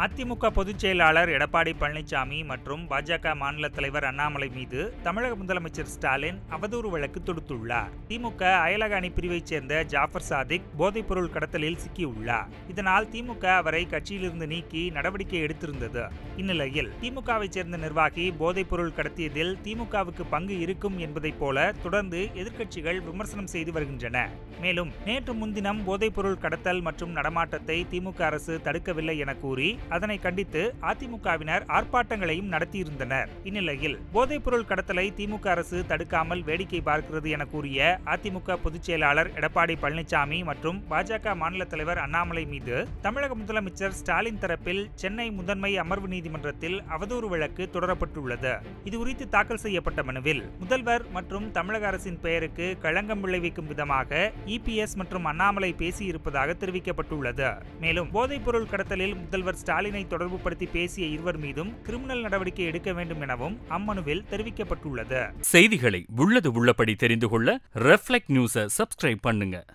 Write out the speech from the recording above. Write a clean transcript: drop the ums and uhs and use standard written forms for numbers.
அதிமுக பொதுச் செயலாளர் எடப்பாடி பழனிசாமி மற்றும் பாஜக மாநில தலைவர் அண்ணாமலை மீது தமிழக முதலமைச்சர் ஸ்டாலின் அவதூறு வழக்கு தொடுத்துள்ளார். திமுக அயலக அணி பிரிவைச் சேர்ந்த ஜாஃபர் சாதிக் போதைப்பொருள் கடத்தலில் சிக்கியுள்ளார். இதனால் திமுக அவரை கட்சியிலிருந்து நீக்கி நடவடிக்கை எடுத்திருந்தது. இந்நிலையில் திமுகவைச் சேர்ந்த நிர்வாகி போதைப்பொருள் கடத்தியதில் திமுகவுக்கு பங்கு இருக்கும் என்பதைப் போல தொடர்ந்து எதிர்க்கட்சிகள் விமர்சனம் செய்து வருகின்றன. மேலும் நேற்று முன்தினம் போதைப்பொருள் கடத்தல் மற்றும் நடமாட்டத்தை திமுக அரசு தடுக்கவில்லை என கூறி அதனை கண்டித்து அதிமுகவினர் ஆர்ப்பாட்டங்களையும் நடத்தியிருந்தனர். இந்நிலையில் போதைப்பொருள் கடத்தலை திமுக அரசு தடுக்காமல் வேடிக்கை பார்க்கிறது என கூறிய அதிமுக பொதுச் செயலாளர் எடப்பாடி பழனிசாமி மற்றும் பாஜக மாநில தலைவர் அண்ணாமலை மீது தமிழக முதலமைச்சர் ஸ்டாலின் தரப்பில் சென்னை முதன்மை அமர்வு நீதிமன்றத்தில் அவதூறு வழக்கு தொடரப்பட்டுள்ளது. இதுகுறித்து தாக்கல் செய்யப்பட்ட மனுவில் முதல்வர் மற்றும் தமிழக அரசின் பெயருக்கு களங்கம் விளைவிக்கும் விதமாக இபிஎஸ் மற்றும் அண்ணாமலை பேசியிருப்பதாக தெரிவிக்கப்பட்டுள்ளது. மேலும் போதைப்பொருள் கடத்தலில் முதல்வர் ஸ்டாலினை தொடர்புபடுத்தி பேசிய இருவர் மீதும் கிரிமினல் நடவடிக்கை எடுக்க வேண்டும் எனவும் அம்மனுவில் தெரிவிக்கப்பட்டுள்ளது. செய்திகளை உள்ளது உள்ளபடி தெரிந்து கொள்ள ரெஃப்ளெக்ட் நியூஸை சப்ஸ்கிரைப் பண்ணுங்க.